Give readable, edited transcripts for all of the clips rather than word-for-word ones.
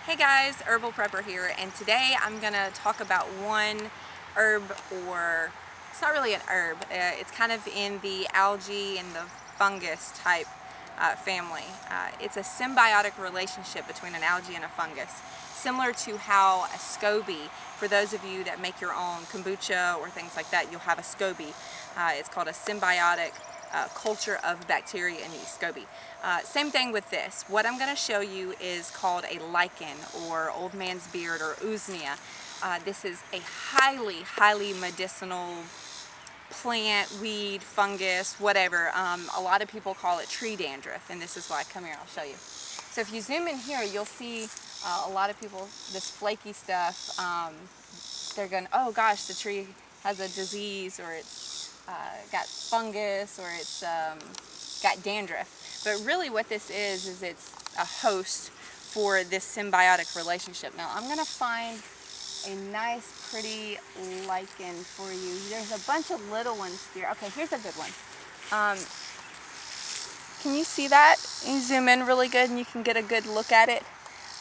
Hey guys, Herbal Prepper here, and today I'm gonna talk about one herb, or it's not really an herb, it's kind of in the algae and the fungus type family. It's a symbiotic relationship between an algae and a fungus, similar to how a SCOBY, for those of you that make your own kombucha or things like that, you'll have a SCOBY. It's called a symbiotic culture of bacteria and yeast, SCOBY. Same thing with this. What I'm going to show you is called a lichen, or old man's beard, or Usnea. This is a highly medicinal plant, weed, fungus, whatever. A lot of people call it tree dandruff, and this is why. Come here, I'll show you. So if you zoom in here, you'll see a lot of people, this flaky stuff, they're going, oh gosh, the tree has a disease, or it's got fungus, or it's got dandruff. But really what this is it's a host for this symbiotic relationship. Now I'm going to find a nice pretty lichen for you. There's a bunch of little ones here. Okay, here's a good one. Can you see that? You zoom in really good and you can get a good look at it.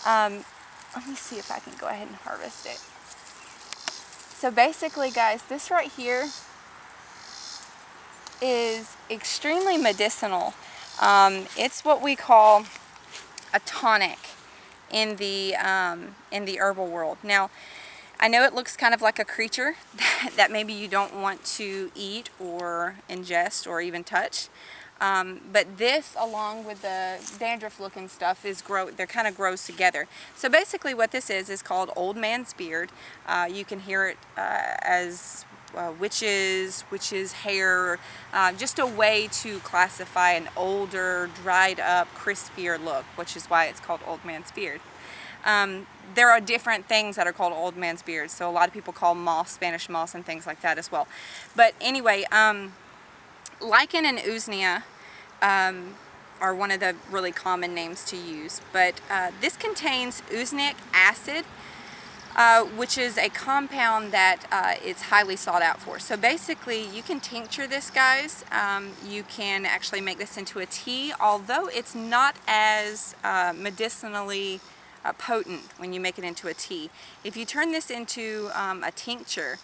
Let me see if I can go ahead and harvest it. So basically guys, this right here is extremely medicinal. It's what we call a tonic in the herbal world. Now, I know it looks kind of like a creature that maybe you don't want to eat or ingest or even touch, but this, along with the dandruff-looking stuff, they're kind of grows together. So basically, what this is called old man's beard. You can hear it as witch's hair, just a way to classify an older, dried up, crispier look, which is why it's called old man's beard. There are different things that are called old man's beard, so a lot of people call moss, Spanish moss, and things like that as well. But anyway, lichen and Usnea are one of the really common names to use, but this contains usneic acid, which is a compound that is highly sought out for. So basically, you can tincture this, guys. You can actually make this into a tea, although it's not as medicinally potent when you make it into a tea. If you turn this into a tincture,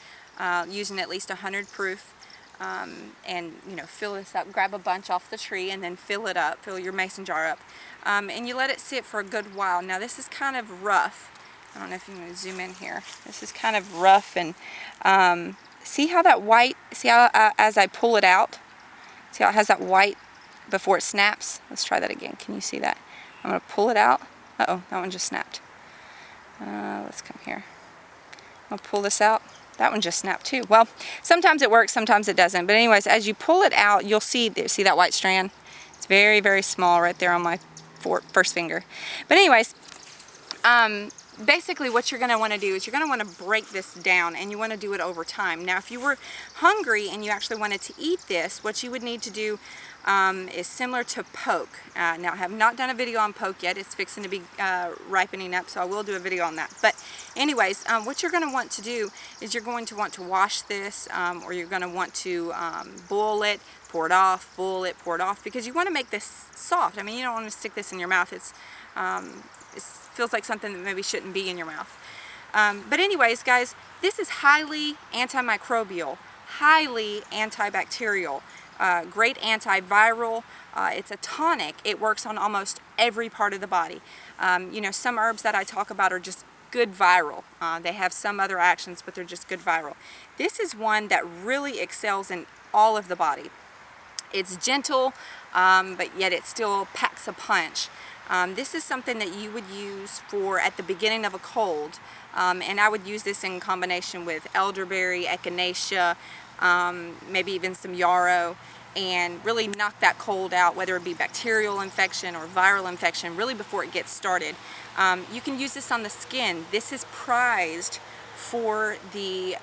using at least 100 proof, and fill this up, grab a bunch off the tree and then fill it up, fill your mason jar up, and you let it sit for a good while. Now this is kind of rough. I don't know if you want to zoom in here. This is kind of rough, and see how that white, see how as I pull it out, see how it has that white before it snaps? Let's try that again. Can you see that? I'm going to pull it out. Uh-oh, that one just snapped. Let's come here. I'll pull this out. That one just snapped too. Well, sometimes it works, sometimes it doesn't. But anyways, as you pull it out, you'll see that white strand? It's very small right there on my first finger. But anyways, basically what you're going to want to do is you're going to want to break this down, and you want to do it over time. Now, if you were hungry and you actually wanted to eat this, what you would need to do is similar to poke. Now, I have not done a video on poke yet. It's fixing to be ripening up, so I will do a video on that. But anyways, what you're going to want to do is you're going to want to wash this, or you're going to want to boil it, pour it off, boil it, pour it off, because you want to make this soft. I mean, you don't want to stick this in your mouth. It feels like something that maybe shouldn't be in your mouth. But anyways, guys, this is highly antimicrobial, highly antibacterial, great antiviral. It's a tonic. It works on almost every part of the body. Some herbs that I talk about are just good viral. They have some other actions, but they're just good viral. This is one that really excels in all of the body. It's gentle, but yet it still packs a punch. This is something that you would use at the beginning of a cold, and I would use this in combination with elderberry, echinacea, maybe even some yarrow, and really knock that cold out, whether it be bacterial infection or viral infection, really before it gets started. You can use this on the skin. This is prized for the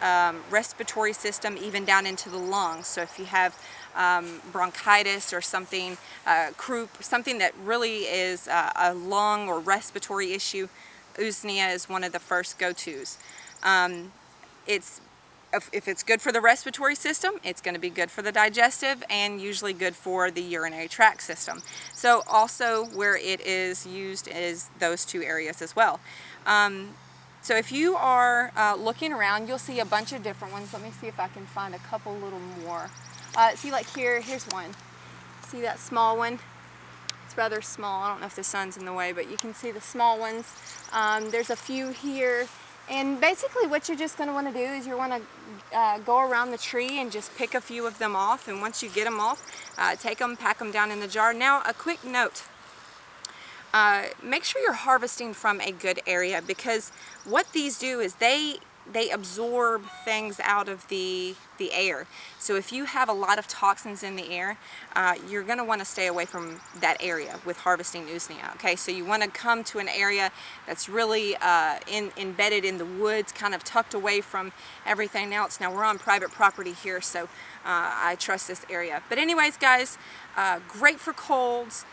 respiratory system, even down into the lungs. So if you have bronchitis or something, croup, something that really is a lung or respiratory issue, Usnea is one of the first go-tos. It's if it's good for the respiratory system, it's going to be good for the digestive and usually good for the urinary tract system. So also where it is used is those two areas as well. So if you are looking around, you'll see a bunch of different ones. Let me see if I can find a couple little more. See, like here's one. See that small one? It's rather small. I don't know if the sun's in the way, but you can see the small ones. There's a few here. And basically what you're just going to want to do is you want to go around the tree and just pick a few of them off. And once you get them off, take them, pack them down in the jar. Now, a quick note. Make sure you're harvesting from a good area, because what these do is they absorb things out of the air. So if you have a lot of toxins in the air, you're going to want to stay away from that area with harvesting Usnea. Okay, so you want to come to an area that's really embedded in the woods, kind of tucked away from everything else. Now we're on private property here, so I trust this area. But anyways, guys, great for colds.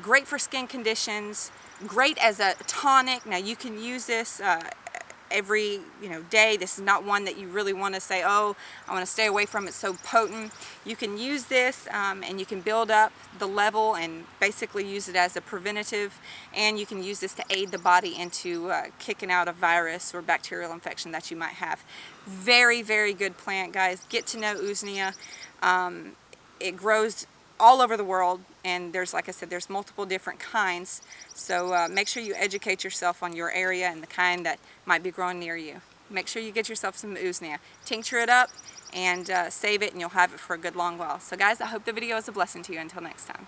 Great for skin conditions, great as a tonic. Now you can use this every day. This is not one that you really want to say, oh, I want to stay away from, it's so potent. You can use this and you can build up the level and basically use it as a preventative, and you can use this to aid the body into kicking out a virus or bacterial infection that you might have. Very, very good plant, guys. Get to know Usnea. It grows all over the world, and there's, like I said, there's multiple different kinds. So make sure you educate yourself on your area and the kind that might be growing near you. Make sure you get yourself some Usnea. Tincture it up and save it, and you'll have it for a good long while. So guys, I hope the video is a blessing to you. Until next time.